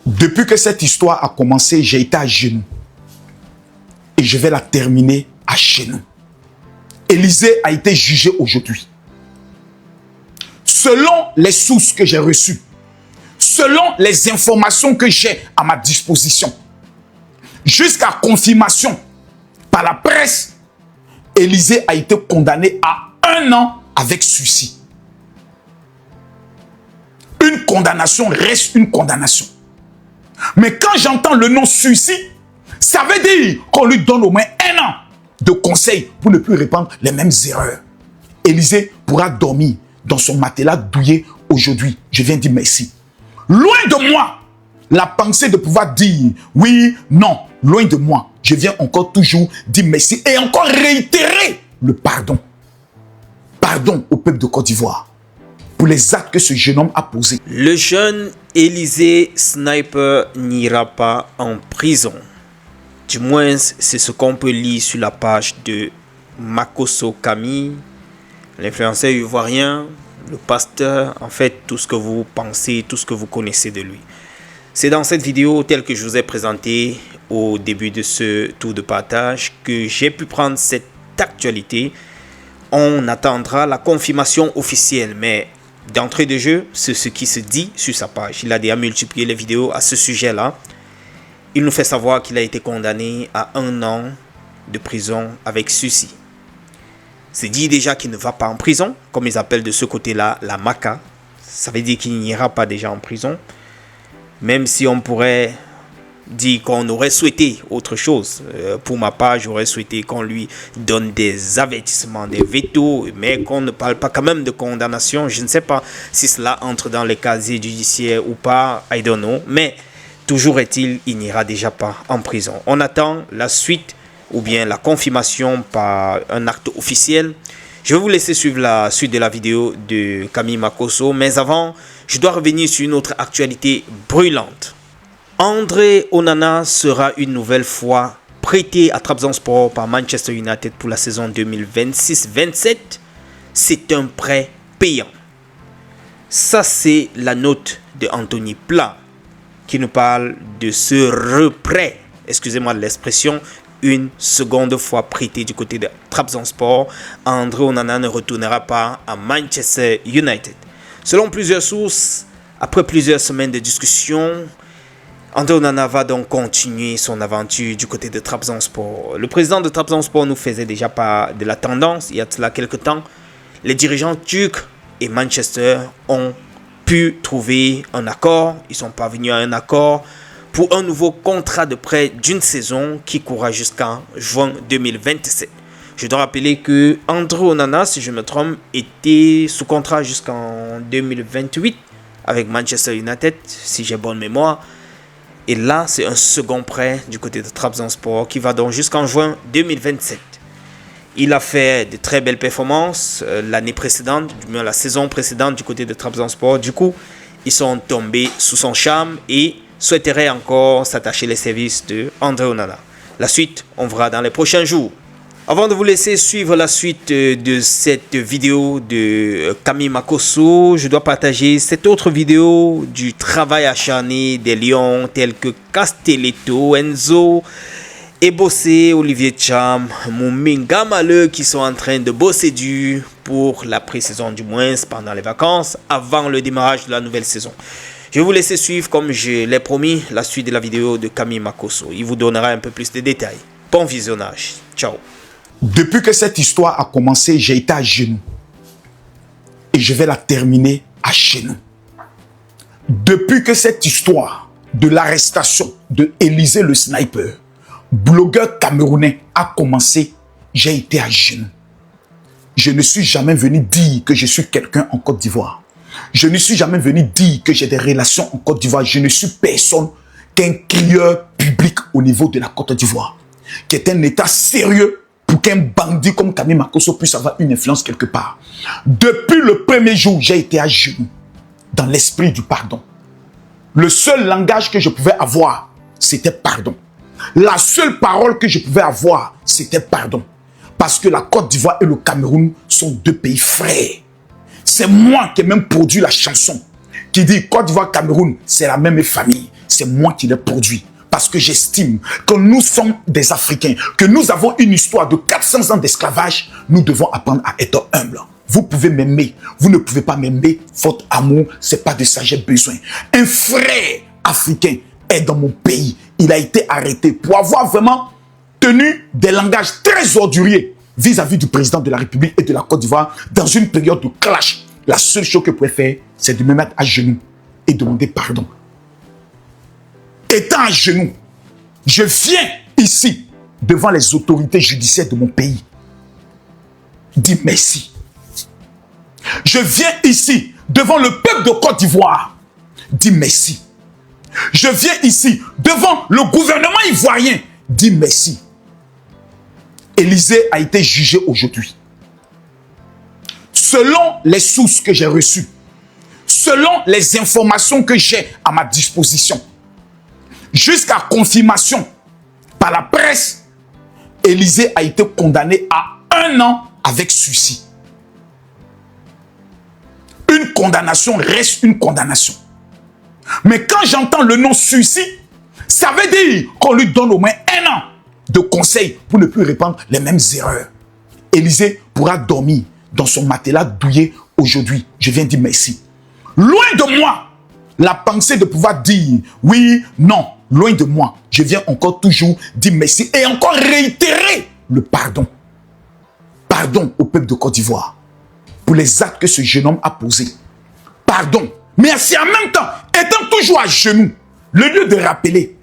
Depuis que cette histoire a commencé, j'ai été à genoux. Et je vais la terminer à genoux. Élysée a été jugé aujourd'hui. Selon les sources que j'ai reçues, selon les informations que j'ai à ma disposition, jusqu'à confirmation par la presse, Élysée a été condamné à 1 an avec sursis. Une condamnation reste une condamnation. Mais quand j'entends le nom sursis, ça veut dire qu'on lui donne au moins 1 an de conseil pour ne plus répandre les mêmes erreurs. Élysée pourra dormir dans son matelas douillet aujourd'hui. Je viens dire merci. Loin de moi la pensée de pouvoir dire oui, non. Loin de moi. Je viens encore toujours dire merci et encore réitérer le pardon. Pardon au peuple de Côte d'Ivoire pour les actes que ce jeune homme a posés. Le jeune Élysée Sniper n'ira pas en prison. Du moins, c'est ce qu'on peut lire sur la page de Makosso Camille, l'influenceur ivoirien, le pasteur, en fait, tout ce que vous pensez, tout ce que vous connaissez de lui. C'est dans cette vidéo, telle que je vous ai présentée au début de ce tour de partage, que j'ai pu prendre cette actualité. On attendra la confirmation officielle, mais d'entrée de jeu, c'est ce qui se dit sur sa page. Il a déjà multiplié les vidéos à ce sujet-là. Il nous fait savoir qu'il a été condamné à 1 an de prison avec sursis. C'est dit déjà qu'il ne va pas en prison, comme ils appellent de ce côté-là la MACA. Ça veut dire qu'il n'ira pas déjà en prison. Même si on pourrait dire qu'on aurait souhaité autre chose. Pour ma part, j'aurais souhaité qu'on lui donne des avertissements, des vétos, mais qu'on ne parle pas quand même de condamnation. Je ne sais pas si cela entre dans les casiers judiciaires ou pas, I don't know. Mais toujours est-il, il n'ira déjà pas en prison. On attend la suite ou bien la confirmation par un acte officiel. Je vais vous laisser suivre la suite de la vidéo de Camille Makosso. Mais avant, je dois revenir sur une autre actualité brûlante. André Onana sera une nouvelle fois prêté à Trabzonspor par Manchester United pour la saison 2026-27. C'est un prêt payant. Ça, c'est la note de Anthony Plat qui nous parle de ce reprêt, excusez-moi de l'expression, une seconde fois prêté du côté de Trabzonspor. André Onana ne retournera pas à Manchester United. Selon plusieurs sources, après plusieurs semaines de discussion, André Onana va donc continuer son aventure du côté de Trabzonspor. Le président de Trabzonspor nous faisait déjà part de la tendance il y a de cela quelques temps. Les dirigeants turcs et Manchester ont pu trouver un accord. Ils sont parvenus à un accord pour un nouveau contrat de prêt d'une saison qui courra jusqu'en juin 2027. Je dois rappeler que André Onana, si je me trompe, était sous contrat jusqu'en 2028 avec Manchester United, si j'ai bonne mémoire. Et là, c'est un second prêt du côté de Trabzonspor qui va donc jusqu'en juin 2027. Il a fait de très belles performances l'année précédente, du moins la saison précédente du côté de Trabzonspor. Du coup, ils sont tombés sous son charme et souhaiteraient encore s'attacher les services de André Onana. La suite, on verra dans les prochains jours. Avant de vous laisser suivre la suite de cette vidéo de Camille Makosso, je dois partager cette autre vidéo du travail acharné des Lions tels que Castelletto, Enzo, Ebossé, Olivier Cham, Mouminga Maleux qui sont en train de bosser dur pour la pré-saison, du moins pendant les vacances, avant le démarrage de la nouvelle saison. Je vais vous laisser suivre, comme je l'ai promis, la suite de la vidéo de Camille Makosso. Il vous donnera un peu plus de détails. Bon visionnage. Ciao. Depuis que cette histoire a commencé, j'ai été à genoux. Et je vais la terminer à genoux. Depuis que cette histoire de l'arrestation de Élysée le Sniper, blogueur camerounais, a commencé, j'ai été à genoux. Je ne suis jamais venu dire que je suis quelqu'un en Côte d'Ivoire. Je ne suis jamais venu dire que j'ai des relations en Côte d'Ivoire. Je ne suis personne qu'un crieur public au niveau de la Côte d'Ivoire, qui est un état sérieux pour qu'un bandit comme Camille Makosso puisse avoir une influence quelque part. Depuis le premier jour, j'ai été à genoux dans l'esprit du pardon. Le seul langage que je pouvais avoir, c'était pardon. La seule parole que je pouvais avoir, c'était pardon. Parce que la Côte d'Ivoire et le Cameroun sont deux pays frères. C'est moi qui ai même produit la chanson qui dit Côte d'Ivoire, Cameroun, c'est la même famille. C'est moi qui l'ai produit. Parce que j'estime que nous sommes des Africains, que nous avons une histoire de 400 ans d'esclavage. Nous devons apprendre à être humbles. Vous pouvez m'aimer, vous ne pouvez pas m'aimer. Votre amour, c'est pas de ça j'ai besoin. Un frère africain est dans mon pays. Il a été arrêté pour avoir vraiment tenu des langages très orduriers vis-à-vis du président de la République et de la Côte d'Ivoire dans une période de clash. La seule chose que je pouvais faire, c'est de me mettre à genoux et demander pardon. Étant à genoux, je viens ici devant les autorités judiciaires de mon pays. Dis merci. Je viens ici devant le peuple de Côte d'Ivoire. Dis merci. Je viens ici devant le gouvernement ivoirien. Dis merci. Élysée a été jugé aujourd'hui. Selon les sources que j'ai reçues, selon les informations que j'ai à ma disposition, jusqu'à confirmation par la presse, Élysée a été condamné à 1 an avec sursis. Une condamnation reste une condamnation. Mais quand j'entends le nom sursis, ça veut dire qu'on lui donne au moins 1 an de conseil pour ne plus répandre les mêmes erreurs. Élysée pourra dormir dans son matelas douillet aujourd'hui. Je viens dire merci. Loin de moi la pensée de pouvoir dire oui, non. Loin de moi, je viens encore toujours dire merci et encore réitérer le pardon. Pardon au peuple de Côte d'Ivoire pour les actes que ce jeune homme a posés. Pardon. Merci en même temps, étant toujours à genoux, le lieu de rappeler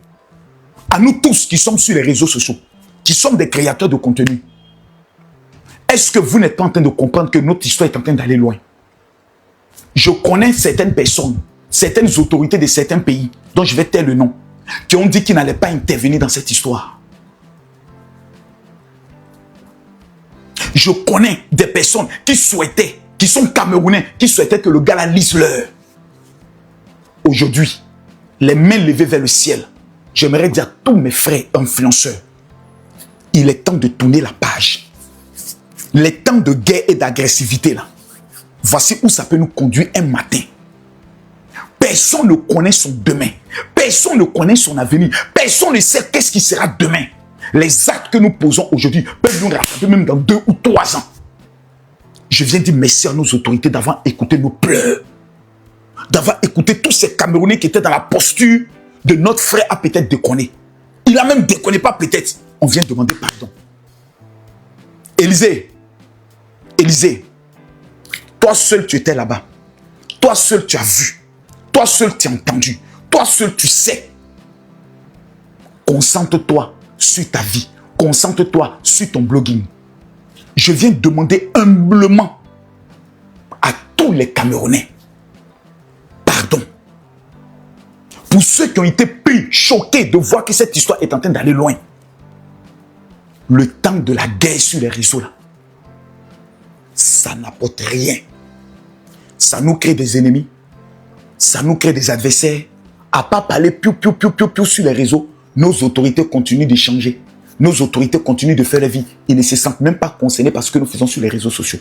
à nous tous qui sommes sur les réseaux sociaux, qui sommes des créateurs de contenu, est-ce que vous n'êtes pas en train de comprendre que notre histoire est en train d'aller loin? Je connais certaines personnes, certaines autorités de certains pays, dont je vais taire le nom, qui ont dit qu'ils n'allaient pas intervenir dans cette histoire. Je connais des personnes qui souhaitaient, qui sont Camerounais, qui souhaitaient que le gars la lise l'heure. Aujourd'hui, les mains levées vers le ciel, j'aimerais dire à tous mes frères influenceurs, il est temps de tourner la page. Les temps de guerre et d'agressivité là, voici où ça peut nous conduire un matin. Personne ne connaît son demain. Personne ne connaît son avenir. Personne ne sait qu'est-ce qui sera demain. Les actes que nous posons aujourd'hui peuvent nous rattraper même dans 2 ou 3 ans. Je viens dire merci à nos autorités d'avoir écouté nos pleurs. D'avoir écouté tous ces Camerounais qui étaient dans la posture de notre frère a peut-être déconné. Il a même déconné, pas peut-être. On vient demander pardon. Élysée, toi seul tu étais là-bas. Toi seul tu as vu. Toi seul tu as entendu. Toi seul tu sais. Concentre-toi sur ta vie. Concentre-toi sur ton blogging. Je viens demander humblement à tous les Camerounais pardon. Pour ceux qui ont été pris, choqués de voir que cette histoire est en train d'aller loin. Le temps de la guerre sur les réseaux là, ça n'apporte rien. Ça nous crée des ennemis. Ça nous crée des adversaires. À pas parler piou sur les réseaux, nos autorités continuent d'échanger. Nos autorités continuent de faire la vie. Ils ne se sentent même pas concernés par ce que nous faisons sur les réseaux sociaux.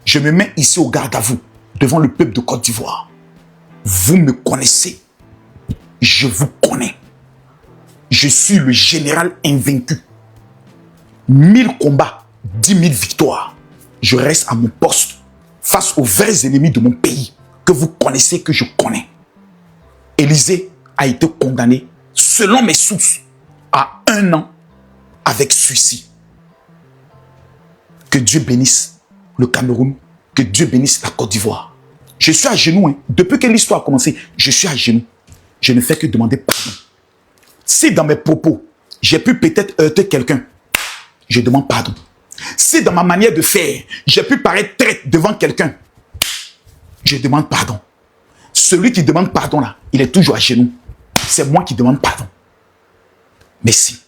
Je me mets ici au garde à vous, devant le peuple de Côte d'Ivoire. Vous me connaissez. Je vous connais. Je suis le général invaincu. 1000 combats, 10 000 victoires. Je reste à mon poste face aux vrais ennemis de mon pays que vous connaissez, que je connais. Élysée a été condamné, selon mes sources, à 1 an avec sursis. Que Dieu bénisse le Cameroun, que Dieu bénisse la Côte d'Ivoire. Je suis à genoux. Hein. Depuis que l'histoire a commencé, je suis à genoux. Je ne fais que demander pardon. Si dans mes propos, j'ai pu peut-être heurter quelqu'un, je demande pardon. Si dans ma manière de faire, j'ai pu paraître traître devant quelqu'un, je demande pardon. Celui qui demande pardon là, il est toujours à genoux. C'est moi qui demande pardon. Merci.